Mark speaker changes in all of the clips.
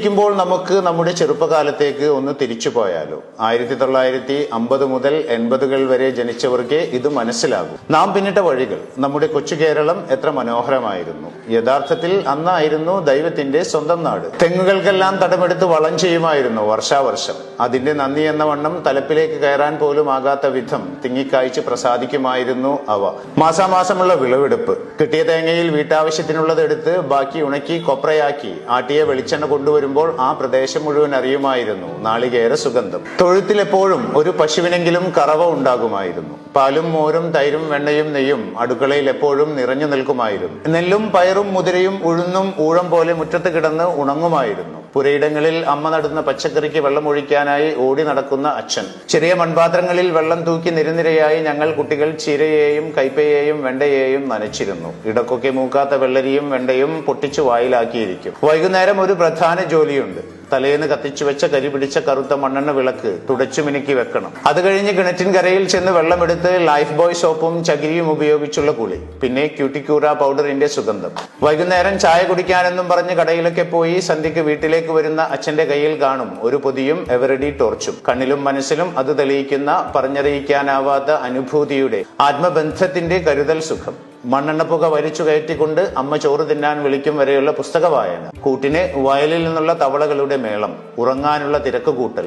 Speaker 1: ഇരിക്കുമ്പോൾ നമുക്ക് നമ്മുടെ ചെറുപ്പകാലത്തേക്ക് ഒന്ന് തിരിച്ചു പോയാലോ? 1950 മുതൽ 80 വരെ ജനിച്ചവർക്ക് ഇത് മനസ്സിലാകും. നാം പിന്നിട്ട വഴികൾ, നമ്മുടെ കൊച്ചു കേരളം എത്ര മനോഹരമായിരുന്നു. യഥാർത്ഥത്തിൽ അന്നായിരുന്നു ദൈവത്തിന്റെ സ്വന്തം നാട്. തെങ്ങുകൾക്കെല്ലാം തടമെടുത്ത് വളം ചെയ്യുമായിരുന്നു വർഷാവർഷം. അതിന്റെ നന്ദി എന്ന വണ്ണം തലപ്പിലേക്ക് കയറാൻ പോലും ആകാത്ത വിധം തിങ്ങിക്കായ്ച്ച് പ്രസാദിക്കുമായിരുന്നു അവ. മാസാമാസമുള്ള വിളവെടുപ്പ്. കിട്ടിയ തേങ്ങയിൽ വീട്ടാവശ്യത്തിനുള്ളത് എടുത്ത് ബാക്കി ഉണക്കി കൊപ്രയാക്കി ആട്ടിയ വെളിച്ചെണ്ണ കൊണ്ടുവരുമ്പോൾ ആ പ്രദേശം മുഴുവൻ അറിയുമായിരുന്നു നാളികേര സുഗന്ധം. തൊഴുത്തിലെപ്പോഴും ഒരു പശുവിനെങ്കിലും കറവ ഉണ്ടാകുമായിരുന്നു. പാലും മോരും തൈരും വെണ്ണയും നെയ്യും അടുക്കളയിൽ എപ്പോഴും നിറഞ്ഞു നിൽക്കുമായിരുന്നു. നെല്ലും പയറും മുതിരയും ഉഴുന്നും ഊഴം പോലെ മുറ്റത്ത് കിടന്ന് ഉണങ്ങുമായിരുന്നു. പുരയിടങ്ങളിൽ അമ്മ നടുന്ന പച്ചക്കറിക്ക് വെള്ളം ഒഴിക്കാനായി ഓടി നടക്കുന്ന അച്ഛൻ. ചെറിയ മൺപാത്രങ്ങളിൽ വെള്ളം തൂക്കി നിരനിരയായി ഞങ്ങൾ കുട്ടികൾ ചീരയെയും കൈപ്പയെയും വെണ്ടയെയും നനച്ചിരുന്നു. ഇടക്കൊക്കെ മൂക്കാത്ത വെള്ളരിയും വെണ്ടയും പൊട്ടിച്ചു വായിലാക്കിയിരിക്കും. വൈകുന്നേരം ഒരു പ്രധാന ജോലിയുണ്ട്. തലേന്ന് കത്തിച്ചു വെച്ച കരി പിടിച്ച കറുത്ത മണ്ണെണ്ണ വിളക്ക് തുടച്ചു മിനുക്കി വെക്കണം. അത് കഴിഞ്ഞ് കിണറ്റിൻ കരയിൽ ചെന്ന് വെള്ളമെടുത്ത് ലൈഫ് ബോയ് സോപ്പും ചകിരിയും ഉപയോഗിച്ചുള്ള കുളി. പിന്നെ ക്യൂട്ടിക്യൂറ പൗഡറിന്റെ സുഗന്ധം. വൈകുന്നേരം ചായ കുടിക്കാനെന്നും പറഞ്ഞ് കടയിലൊക്കെ പോയി സന്ധ്യക്ക് വീട്ടിലേക്ക് വരുന്ന അച്ഛന്റെ കയ്യിൽ കാണും ഒരു പൊതിയും എവറഡി ടോർച്ചും. കണ്ണിലും മനസ്സിലും അത് തെളിയിക്കുന്ന പറഞ്ഞറിയിക്കാനാവാത്ത അനുഭൂതിയുടെ ആത്മബന്ധത്തിന്റെ കരുതൽ സുഖം. മണ്ണെണ്ണപ്പുക വലിച്ചു കയറ്റിക്കൊണ്ട് അമ്മ ചോറ് തിന്നാൻ വിളിക്കും വരെയുള്ള പുസ്തക വായന. കൂട്ടിന് വയലിൽ നിന്നുള്ള തവളകളുടെ മേളം. ഉറങ്ങാനുള്ള തിരക്ക് കൂട്ടൽ.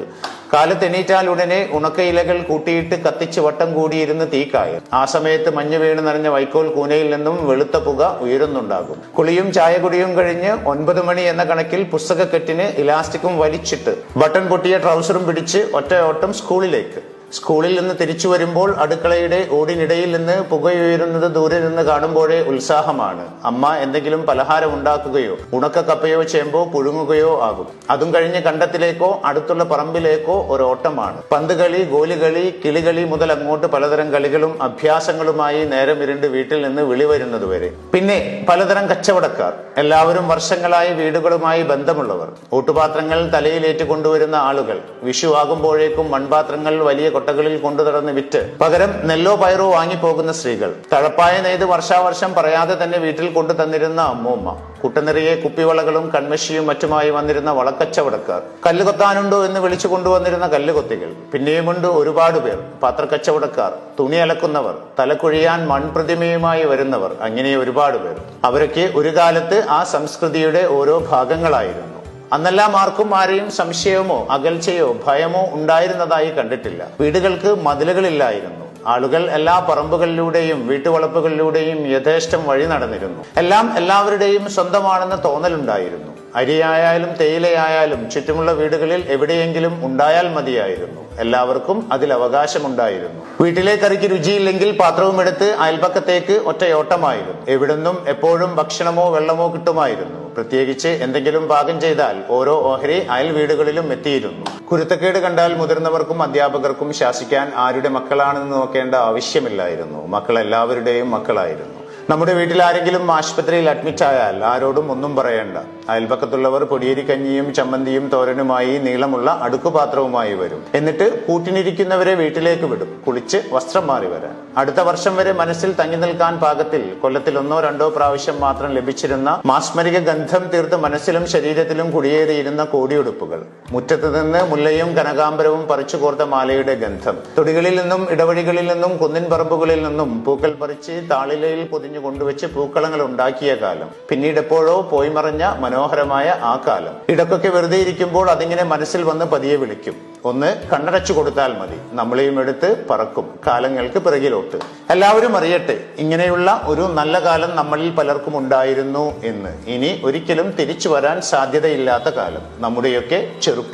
Speaker 1: കാലത്തെണീറ്റാൽ ഉടനെ ഉണക്കയിലകൾ കൂട്ടിയിട്ട് കത്തിച്ച് വട്ടം കൂടിയിരുന്ന് തീക്കായൽ. ആ സമയത്ത് മഞ്ഞ് വീണ് നിറഞ്ഞ വൈക്കോൽ കൂനയിൽ നിന്നും വെളുത്ത പുക ഉയരുന്നുണ്ടാകും. കുളിയും ചായകുടിയും കഴിഞ്ഞ് 9 മണി എന്ന കണക്കിൽ പുസ്തകക്കെട്ടിന് ഇലാസ്റ്റിക്കും വലിച്ചിട്ട് ബട്ടൺ പൊട്ടിയ ട്രൗസറും പിടിച്ച് ഒറ്റ ഓട്ടം സ്കൂളിലേക്ക്. സ്കൂളിൽ നിന്ന് തിരിച്ചു വരുമ്പോൾ അടുക്കളയുടെ ഓടിനിടയിൽ നിന്ന് പുകയുയരുന്നത് ദൂരെ നിന്ന് കാണുമ്പോഴേ ഉത്സാഹമാണ്. അമ്മ എന്തെങ്കിലും പലഹാരം ഉണ്ടാക്കുകയോ ഉണക്ക കപ്പയോ ചേമ്പോ പുഴുങ്ങുകയോ ആകും. അതും കഴിഞ്ഞ് കണ്ടത്തിലേക്കോ അടുത്തുള്ള പറമ്പിലേക്കോ ഒരോട്ടമാണ്. പന്തുകളി, ഗോലികളി, കിളികളി മുതൽ അങ്ങോട്ട് പലതരം കളികളും അഭ്യാസങ്ങളുമായി നേരം ഇരുണ്ട് വീട്ടിൽ നിന്ന് വിളി വരുന്നതുവരെ. പിന്നെ പലതരം കച്ചവടക്കാർ. എല്ലാവരും വർഷങ്ങളായി വീടുകളുമായി ബന്ധമുള്ളവർ. ഓട്ടുപാത്രങ്ങൾ തലയിലേറ്റ് കൊണ്ടുവരുന്ന ആളുകൾ. വിഷു ആകുമ്പോഴേക്കും മൺപാത്രങ്ങൾ വലിയ കൊട്ടകളിൽ കൊണ്ടു നടന്ന് വിറ്റ് പകരം നെല്ലോ പയറോ വാങ്ങിപ്പോകുന്ന സ്ത്രീകൾ. തഴപ്പായ നെയ്ത് വർഷാവർഷം പറയാതെ തന്നെ വീട്ടിൽ കൊണ്ടു തന്നിരുന്ന അമ്മൂമ്മ. കുട്ടനിറിയെ കുപ്പിവളകളും കൺമഷിയും മറ്റുമായി വന്നിരുന്ന വളക്കച്ചവടക്കാർ. കല്ല് കൊത്താനുണ്ടോ എന്ന് വിളിച്ചു കൊണ്ടുവന്നിരുന്ന കല്ലുകൊത്തികൾ. പിന്നെയുമുണ്ട് ഒരുപാട് പേർ. പാത്രക്കച്ചവടക്കാർ, തുണി അലക്കുന്നവർ, തലക്കുഴിയാൻ മൺപ്രതിമയുമായി വരുന്നവർ, അങ്ങനെ ഒരുപാട് പേർ. അവരൊക്കെ ഒരു കാലത്ത് ആ സംസ്കൃതിയുടെ ഓരോ ഭാഗങ്ങളായിരുന്നു. അന്നെല്ലാം ആർക്കും ആരെയും സംശയമോ അകൽച്ചയോ ഭയമോ ഉണ്ടായിരുന്നതായി കണ്ടിട്ടില്ല. വീടുകൾക്ക് മതിലുകളില്ലായിരുന്നു. ആളുകൾ എല്ലാ പറമ്പുകളിലൂടെയും വീട്ടുവളപ്പുകളിലൂടെയും യഥേഷ്ടം വഴി നടന്നിരുന്നു. എല്ലാം എല്ലാവരുടെയും സ്വന്തമാണെന്ന് തോന്നലുണ്ടായിരുന്നു. അരിയായാലും തേയിലയായാലും ചുറ്റുമുള്ള വീടുകളിൽ എവിടെയെങ്കിലും ഉണ്ടായാൽ മതിയായിരുന്നു. എല്ലാവർക്കും അതിൽ അവകാശമുണ്ടായിരുന്നു. വീട്ടിലെ കറിക്ക് രുചിയില്ലെങ്കിൽ പാത്രവും എടുത്ത് അയൽപക്കത്തേക്ക് ഒറ്റയോട്ടമായിരുന്നു. എവിടുന്നും എപ്പോഴും ഭക്ഷണമോ വെള്ളമോ കിട്ടുമായിരുന്നു. പ്രത്യേകിച്ച് എന്തെങ്കിലും പാകം ചെയ്താൽ ഓരോ ഓഹരി അയൽ വീടുകളിലും എത്തിയിരുന്നു. കുരുത്തക്കേട് കണ്ടാൽ മുതിർന്നവർക്കും അധ്യാപകർക്കും ശാസിക്കാൻ ആരുടെ മക്കളാണെന്ന് നോക്കേണ്ട ആവശ്യമില്ലായിരുന്നു. മക്കൾ എല്ലാവരുടെയും മക്കളായിരുന്നു. നമ്മുടെ വീട്ടിൽ ആരെങ്കിലും ആശുപത്രിയിൽ അഡ്മിറ്റ് ആയാൽ ആരോടും ഒന്നും പറയണ്ട. അയൽപക്കത്തുള്ളവർ പൊടിയേരി കഞ്ഞിയും ചമ്മന്തിയും തോരനുമായി നീളമുള്ള അടുക്കുപാത്രവുമായി വരും. എന്നിട്ട് കൂട്ടിനിരിക്കുന്നവരെ വീട്ടിലേക്ക് വിടും, കുളിച്ച് വസ്ത്രം മാറി വരാൻ. അടുത്ത വർഷം വരെ മനസ്സിൽ തങ്ങി നിൽക്കാൻ പാകത്തിൽ കൊല്ലത്തിൽ 1-2 പ്രാവശ്യം മാത്രം ലഭിച്ചിരുന്ന മാസ്മരിക ഗന്ധം തീർത്ത് മനസ്സിലും ശരീരത്തിലും കുടിയേറിയിരുന്ന കോടിയുടുപ്പുകൾ. മുറ്റത്ത് നിന്ന് മുല്ലയും കനകാംബരവും പറിച്ചു കോർത്ത മാലയുടെ ഗന്ധം. തൊടികളിൽ നിന്നും ഇടവഴികളിൽ നിന്നും കുന്നിൻ പറമ്പുകളിൽ നിന്നും പൂക്കൾ പറിച്ച് താളിലയിൽ പൊതിഞ്ഞു കൊണ്ടുവച്ച് പൂക്കളങ്ങൾ ഉണ്ടാക്കിയ കാലം. പിന്നീട് എപ്പോഴോ പോയി മറഞ്ഞ മനോഹരമായ ആ കാലം. ഇടക്കൊക്കെ വെറുതെ ഇരിക്കുമ്പോൾ അതിങ്ങനെ മനസ്സിൽ വന്ന് പതിയെ വിളിക്കും. ഒന്ന് കണ്ണടച്ചു കൊടുത്താൽ മതി, നമ്മളെയും എടുത്ത് പറക്കും കാലങ്ങൾക്ക് പിറകിലോട്ട്. എല്ലാവരും അറിയട്ടെ, ഇങ്ങനെയുള്ള ഒരു നല്ല കാലം നമ്മളിൽ പലർക്കും ഉണ്ടായിരുന്നു എന്ന്. ഇനി ഒരിക്കലും തിരിച്ചു വരാൻ സാധ്യതയില്ലാത്ത കാലം. നമ്മുടെയൊക്കെ ചെറുപ്പം.